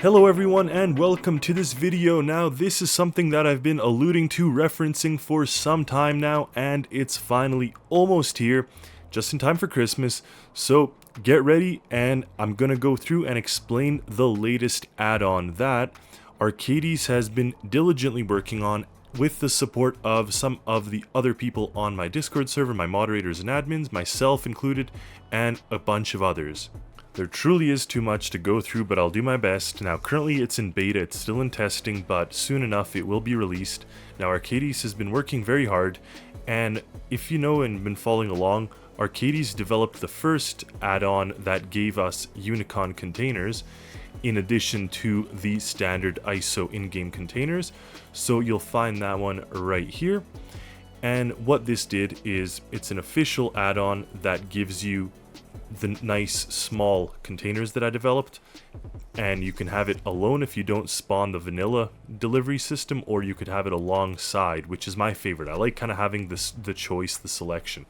Hello everyone and welcome to this video. Now this is something that I've been alluding to, referencing for some time now, and it's finally almost here, just in time for Christmas. So get ready and I'm gonna go through and explain the latest add-on that Archades has been diligently working on with the support of some of the other people on my Discord server, my moderators and admins, myself included, and a bunch of others. There truly is too much to go through, but I'll do my best. Now, currently it's in beta, it's still in testing, but soon enough it will be released. Now, Archades has been working very hard, and if you know and been following along, Archades developed the first add-on that gave us UniCon containers, in addition to the standard ISO in-game containers. So you'll find that one right here. And what this did is, it's an official add-on that gives you the nice small containers that I developed, and you can have it alone if you don't spawn the vanilla delivery system, or you could have it alongside, which is my favorite. I like kind of having the choice, the selection.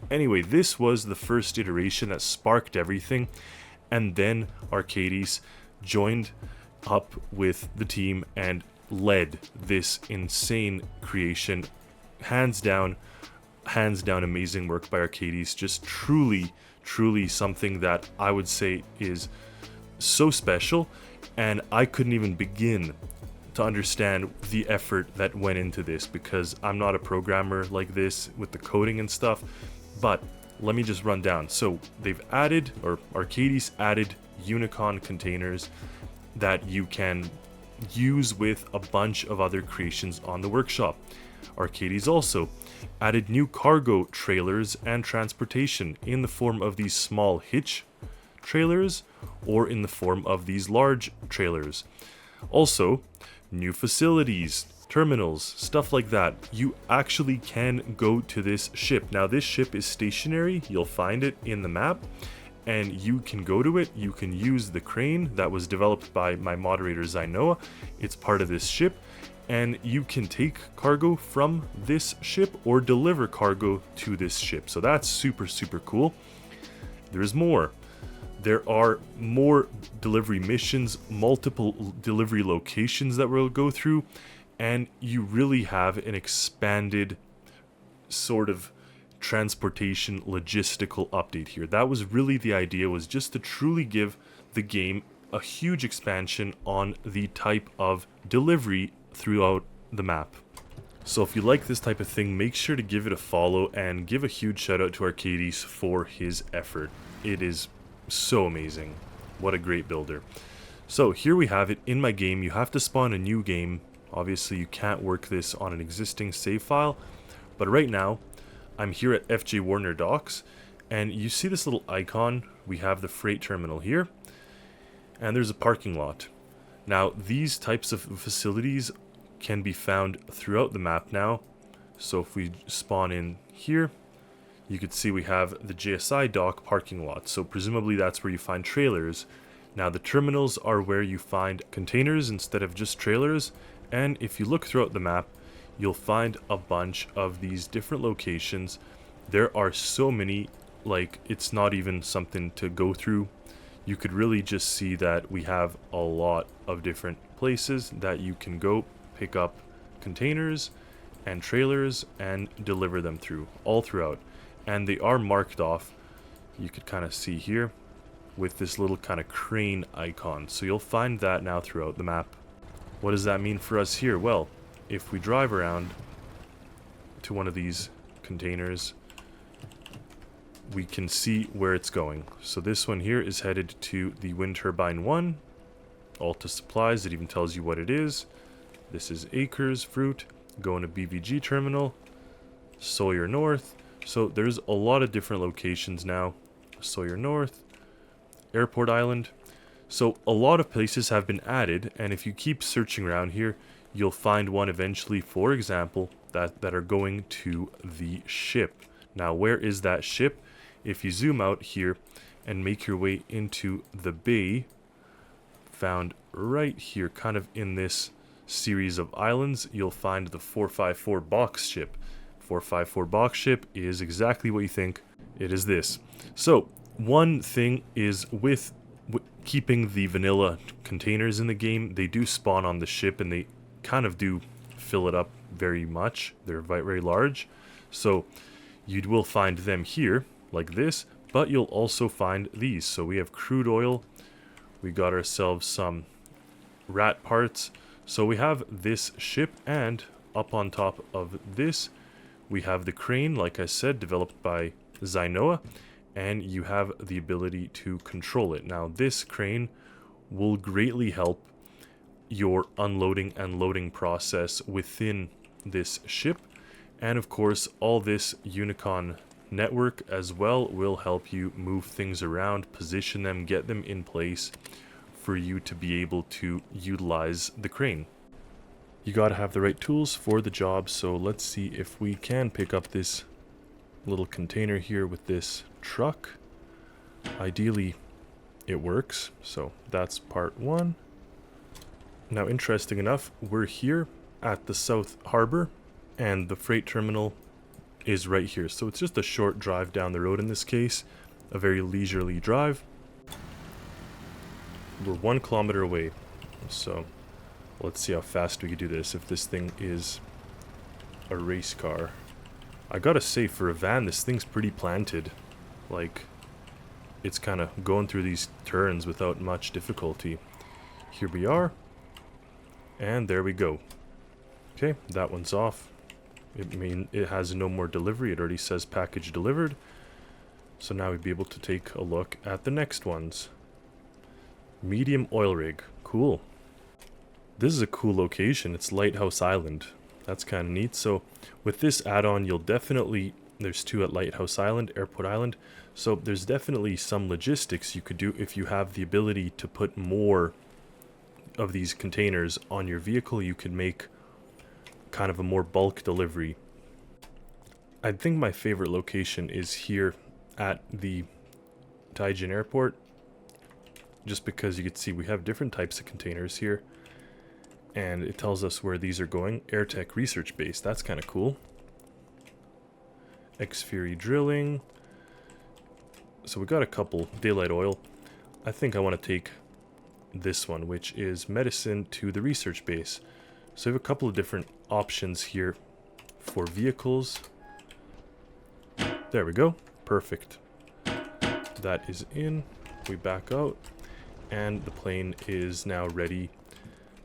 Anyway, this was the first iteration that sparked everything, and then Archades joined up with the team and led this insane creation. Hands down amazing work by Archades. Just truly something that I would say is so special, and I couldn't even begin to understand the effort that went into this, because I'm not a programmer like this with the coding and stuff. But let me just run down. So they've added, or Archades added, UniCon containers that you can use with a bunch of other creations on the workshop. Archades also added new cargo trailers and transportation in the form of these small hitch trailers or in the form of these large trailers. Also, new facilities, terminals, stuff like that. You actually can go to this ship. Now this ship is stationary, you'll find it in the map, and you can go to it. You can use the crane that was developed by my moderator Zynoa. It's part of this ship, and you can take cargo from this ship or deliver cargo to this ship. So that's super cool. There's more. There are more delivery missions, multiple delivery locations that we'll go through, and you really have an expanded sort of transportation logistical update here. That was really the idea, was just to truly give the game a huge expansion on the type of delivery throughout the map. So if you like this type of thing, make sure to give it a follow and give a huge shout out to Archades for his effort. It is so amazing. What a great builder. So here we have it in my game. You have to spawn a new game. Obviously you can't work this on an existing save file, but right now I'm here at FJ Warner Docks, and you see this little icon. We have the freight terminal here, and there's a parking lot. Now these types of facilities can be found throughout the map now. So if we spawn in here, you could see we have the JSI dock parking lot. So presumably that's where you find trailers. Now the terminals are where you find containers instead of just trailers. And if you look throughout the map, you'll find a bunch of these different locations. There are so many, like it's not even something to go through. You could really just see that we have a lot of different places that you can go pick up containers and trailers and deliver them through, all throughout. And they are marked off, you could kind of see here, with this little kind of crane icon. So you'll find that now throughout the map. What does that mean for us here? Well, if we drive around to one of these containers, we can see where it's going. So this one here is headed to the wind turbine 1, Alta Supplies. It even tells you what it is. This is Acres Fruit, going to BVG Terminal, Sawyer North. So there's a lot of different locations now. Sawyer North, Airport Island. So a lot of places have been added, and if you keep searching around here, you'll find one eventually, for example, that are going to the ship. Now where is that ship? If you zoom out here and make your way into the bay, found right here, kind of in this series of islands, you'll find the 454 box ship. 454 box ship is exactly what you think. It is this. So one thing is with keeping the vanilla containers in the game. They do spawn on the ship, and they kind of do fill it up very much. They're very large, so you will find them here like this, but you'll also find these. So we have crude oil, we got ourselves some rat parts. So we have this ship, and up on top of this we have the crane, like I said, developed by Zynoa, and you have the ability to control it. Now this crane will greatly help your unloading and loading process within this ship, and of course all this UniCon network as well will help you move things around, position them, get them in place for you to be able to utilize the crane. You gotta have the right tools for the job, so let's see if we can pick up this little container here with this truck. Ideally it works, so that's part one. Now, interesting enough, we're here at the South Harbor, and the freight terminal is right here. So it's just a short drive down the road in this case, a very leisurely drive. We're 1 kilometer away, so let's see how fast we can do this if this thing is a race car. I gotta say, for a van, this thing's pretty planted. Like, it's kind of going through these turns without much difficulty. Here we are. And there we go. Okay, that one's off. It has no more delivery. It already says package delivered. So now we'd be able to take a look at the next ones. Medium oil rig. Cool. This is a cool location. It's Lighthouse Island. That's kind of neat. So with this add-on, you'll definitely... There's 2 at Lighthouse Island, Airport Island. So there's definitely some logistics you could do if you have the ability to put more of these containers on your vehicle. You could make kind of a more bulk delivery. I think my favorite location is here at the Taijin Airport, just because you can see we have different types of containers here, and it tells us where these are going. AirTech Research Base, that's kind of cool. X-Fury Drilling. So we got a couple. Daylight Oil. I think I want to take this one, which is medicine to the research base. So we have a couple of different options here for vehicles. There we go. Perfect. That is in. We back out, and the plane is now ready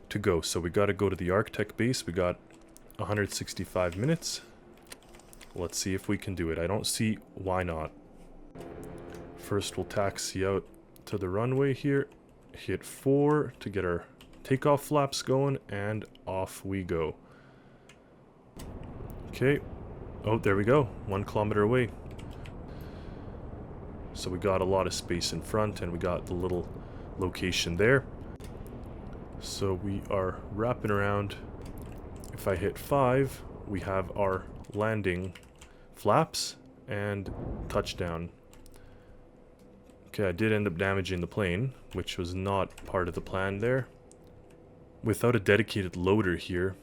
to go. So we got to go to the Architect base. We got 165 minutes. Let's see if we can do it. I don't see why not. First we'll taxi out to the runway here. Hit 4 to get our takeoff flaps going, and off we go. Okay. Oh, there we go. 1 kilometer away. So we got a lot of space in front, and we got the little location there. So we are wrapping around. If I hit 5, we have our landing flaps and touchdown. Okay, I did end up damaging the plane, which was not part of the plan there. Without a dedicated loader here,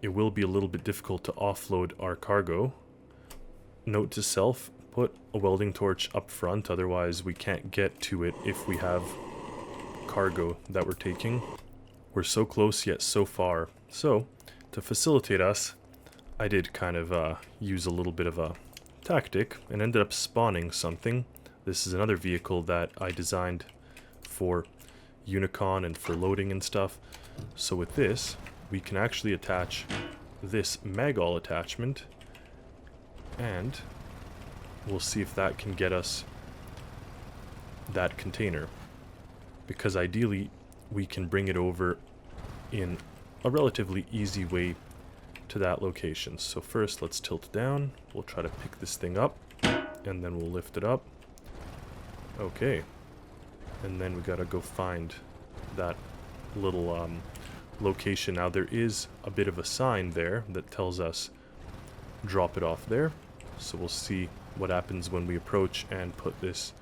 it will be a little bit difficult to offload our cargo. Note to self, put a welding torch up front, otherwise we can't get to it if we have cargo that we're taking. We're so close yet so far. So, to facilitate us, I did kind of use a little bit of a tactic and ended up spawning something. This is another vehicle that I designed for UniCon and for loading and stuff. So with this, we can actually attach this Magall attachment, and we'll see if that can get us that container. Because ideally, we can bring it over in a relatively easy way to that location. So first, let's tilt down. We'll try to pick this thing up, and then we'll lift it up. Okay. And then we gotta go find that little location. Now there is a bit of a sign there that tells us drop it off there. So we'll see what happens when we approach and put this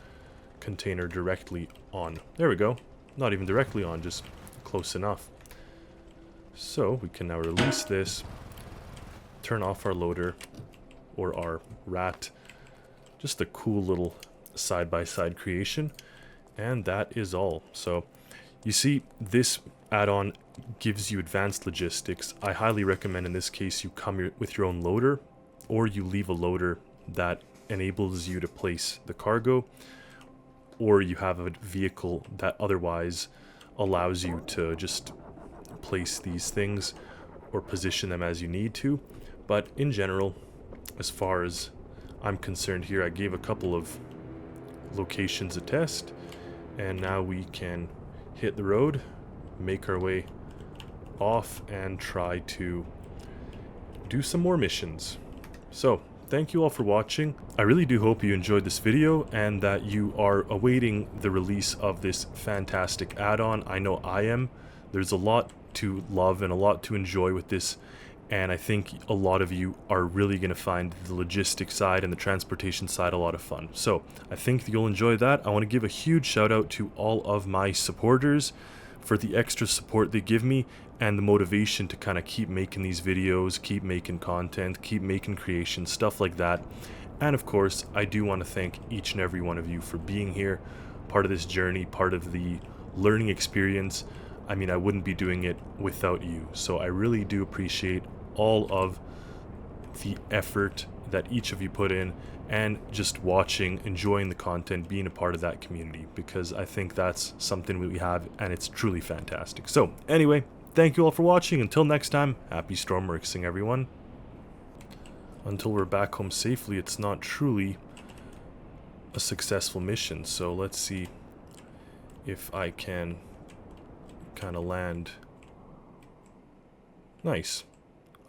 container directly on. There we go. Not even directly on, just close enough. So we can now release this, turn off our loader, or our rat. Just a cool little side-by-side creation. And that is all. So you see, this add-on gives you advanced logistics. I highly recommend in this case you come with your own loader, or you leave a loader that enables you to place the cargo, or you have a vehicle that otherwise allows you to just place these things or position them as you need to. But in general, as far as I'm concerned here, I gave a couple of locations a test, and now we can hit the road, make our way off, and try to do some more missions. So, thank you all for watching. I really do hope you enjoyed this video and that you are awaiting the release of this fantastic add-on. I know I am. There's a lot to love and a lot to enjoy with this, and I think a lot of you are really going to find the logistics side and the transportation side a lot of fun. So I think you'll enjoy that. I want to give a huge shout out to all of my supporters for the extra support they give me and the motivation to kind of keep making these videos, keep making content, keep making creations, stuff like that. And of course, I do want to thank each and every one of you for being here, part of this journey, part of the learning experience. I mean, I wouldn't be doing it without you. So I really do appreciate all of the effort that each of you put in, and just watching, enjoying the content, being a part of that community, because I think that's something we have and it's truly fantastic. So anyway, thank you all for watching. Until next time, happy Stormworksing, everyone. Until we're back home safely, it's not truly a successful mission. So let's see if I can kind of land. Nice.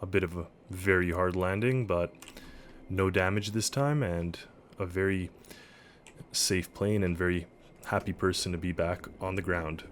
A bit of a very hard landing, but no damage this time, and a very safe plane, and very happy person to be back on the ground.